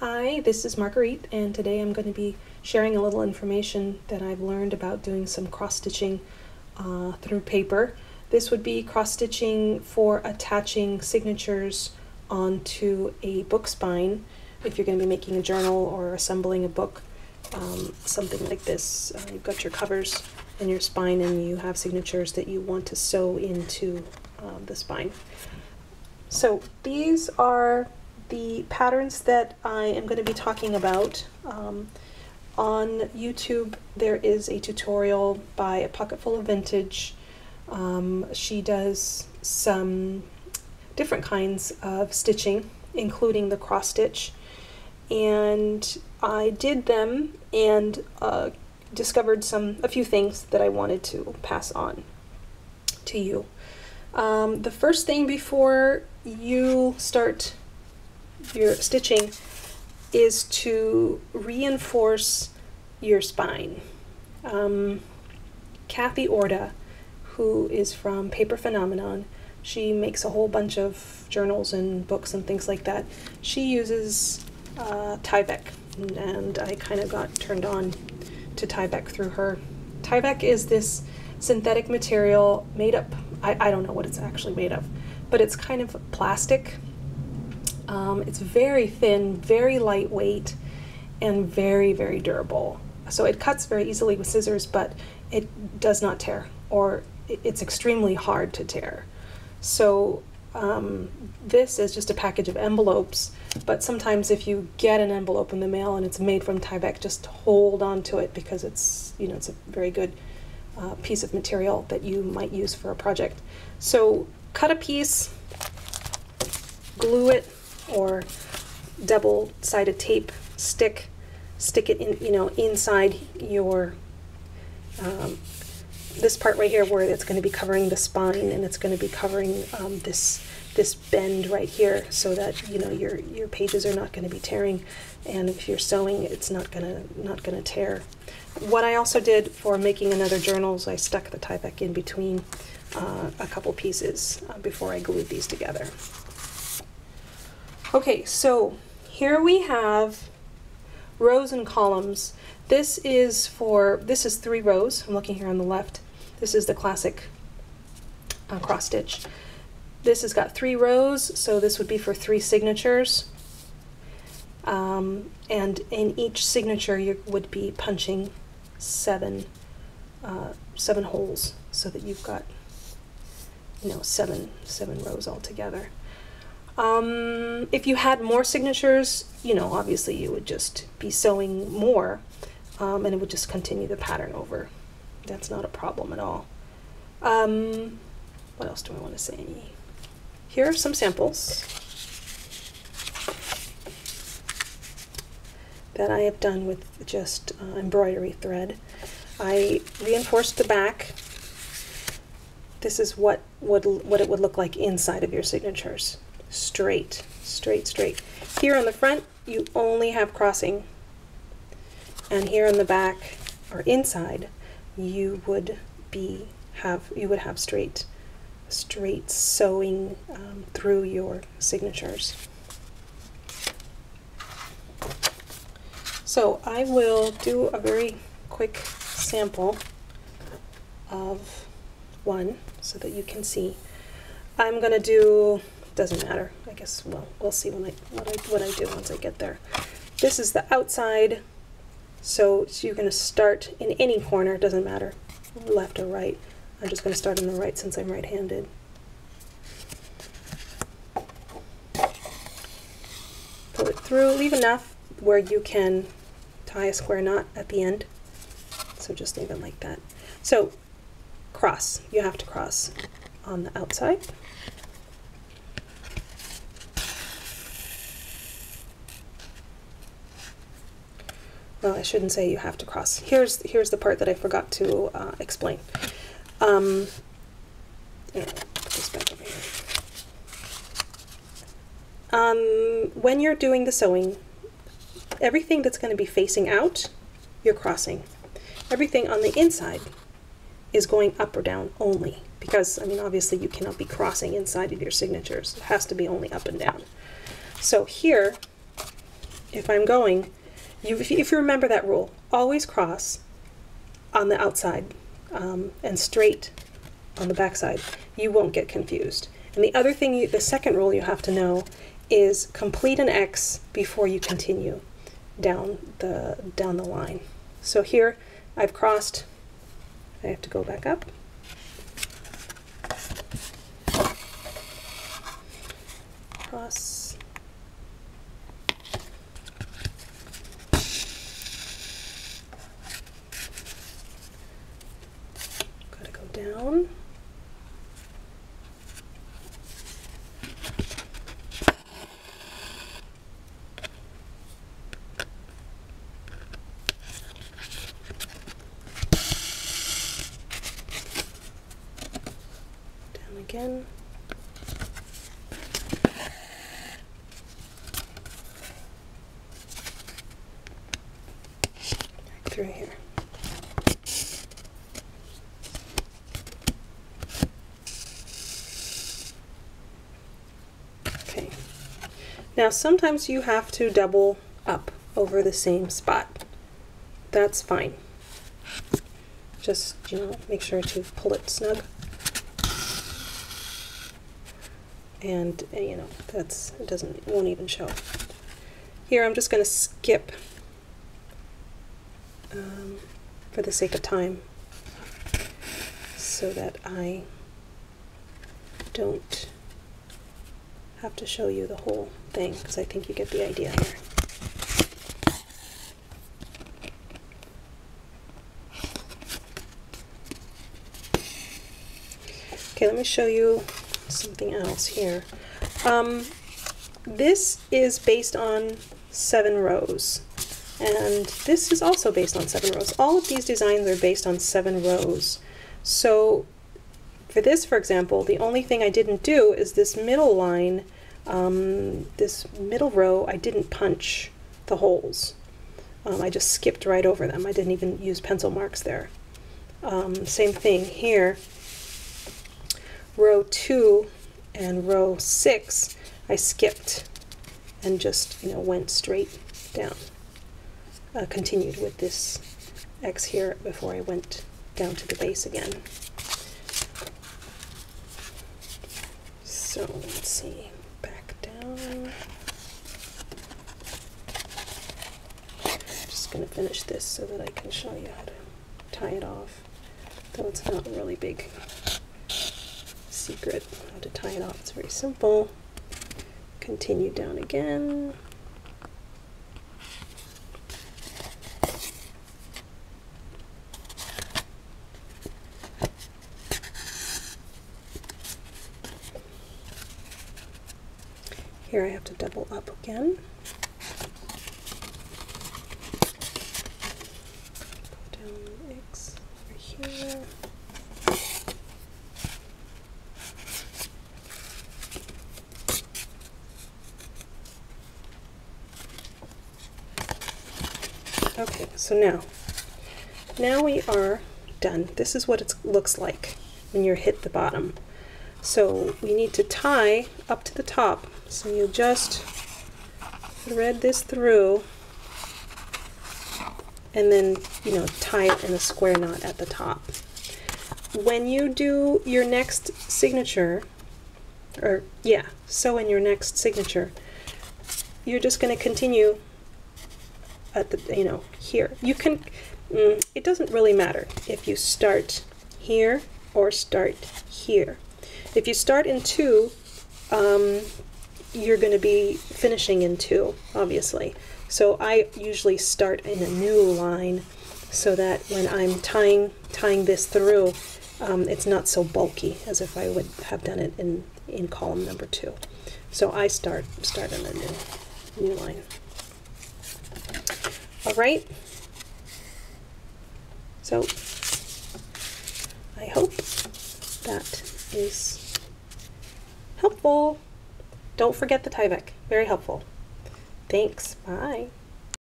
Hi, this is Margarete, and today I'm going to be sharing a little information that I've learned about doing some cross-stitching through paper. This would be cross-stitching for attaching signatures onto a book spine if you're going to be making a journal or assembling a book, something like this. You've got your covers and your spine, and you have signatures that you want to sew into the spine. So these are the patterns that I am going to be talking about. On YouTube there is a tutorial by A Pocketful of Vintage. She does some different kinds of stitching, including the cross stitch, and I did them and discovered a few things that I wanted to pass on to you. The first thing before you start your stitching is to reinforce your spine. Kathy Orda, who is from Paper Phenomenon, she makes a whole bunch of journals and books and things like that. She uses Tyvek, and I kind of got turned on to Tyvek through her. Tyvek is this synthetic material made up, I don't know what it's actually made of, but it's kind of plastic. It's very thin, very lightweight, and very, very durable. So it cuts very easily with scissors, but it does not tear, or it's extremely hard to tear. So this is just a package of envelopes, but sometimes if you get an envelope in the mail and it's made from Tyvek, just hold on to it, because it's, you know, it's a very good piece of material that you might use for a project. So cut a piece, glue it, or double-sided tape, stick it in, you know, inside your this part right here, where it's going to be covering the spine, and it's going to be covering this bend right here, so that, you know, your pages are not going to be tearing, and if you're sewing, it's not gonna tear. What I also did for making another journal is I stuck the Tyvek in between a couple pieces before I glued these together. Okay, so here we have rows and columns. This is 3 rows. I'm looking here on the left. This is the classic cross stitch. This has got 3 rows, so this would be for 3 signatures. And in each signature you would be punching 7 holes, so that you've got, you know, seven rows altogether. If you had more signatures, you know, obviously you would just be sewing more, and it would just continue the pattern over. That's not a problem at all. What else do I want to say? Here are some samples that I have done with just embroidery thread. I reinforced the back. This is what it would look like inside of your signatures. Straight, straight, straight. Here on the front, you only have crossing, and here on the back, or inside, you would have straight sewing through your signatures. So I will do a very quick sample of one so that you can see. I'm gonna do, doesn't matter, I guess, well, we'll see what I do once I get there. This is the outside, so you're going to start in any corner, doesn't matter, left or right. I'm just going to start on the right since I'm right-handed. Pull it through, leave enough where you can tie a square knot at the end, so just leave it like that. So cross, you have to cross on the outside. Well, I shouldn't say you have to cross. Here's the part that I forgot to explain. Put this back over here. When you're doing the sewing, everything that's going to be facing out, you're crossing. Everything on the inside is going up or down only, because, I mean, obviously you cannot be crossing inside of your signatures. It has to be only up and down. So here, if I'm going, if you remember that rule, always cross on the outside and straight on the back side. You won't get confused. And the other thing, the second rule you have to know is complete an X before you continue down the line. So here I've crossed, I have to go back up. Cross. Gotta go down. Down again. Through here. Okay. Now sometimes you have to double up over the same spot. That's fine. Just, you know, make sure to pull it snug. And you know, it won't even show. Here I'm just going to skip for the sake of time, so that I don't have to show you the whole thing, because I think you get the idea here. Okay, let me show you something else here. This is based on 7 rows. And this is also based on 7 rows. All of these designs are based on 7 rows. So for this, for example, the only thing I didn't do is this middle line, this middle row, I didn't punch the holes. I just skipped right over them. I didn't even use pencil marks there. Same thing here. Row 2 and row 6, I skipped and just, you know, went straight down. Continued with this X here before I went down to the base again. So let's see, back down. Just going to finish this so that I can show you how to tie it off, though it's not a really big secret how to tie it off. It's very simple. Continue down again. Here I have to double up again. Go down X over here. Okay, so now we are done. This is what it looks like when you hit the bottom. So we need to tie up to the top. So you just thread this through and then, you know, tie it in a square knot at the top. When you do your next signature, or yeah, sew in your next signature, you're just going to continue at the, you know, here. You can, it doesn't really matter if you start here or start here. If you start in 2, you're going to be finishing in 2, obviously. So I usually start in a new line so that when I'm tying this through, it's not so bulky as if I would have done it in column number 2. So I start on a new line. All right. So I hope that is helpful. Don't forget the Tyvek. Very helpful. Thanks. Bye.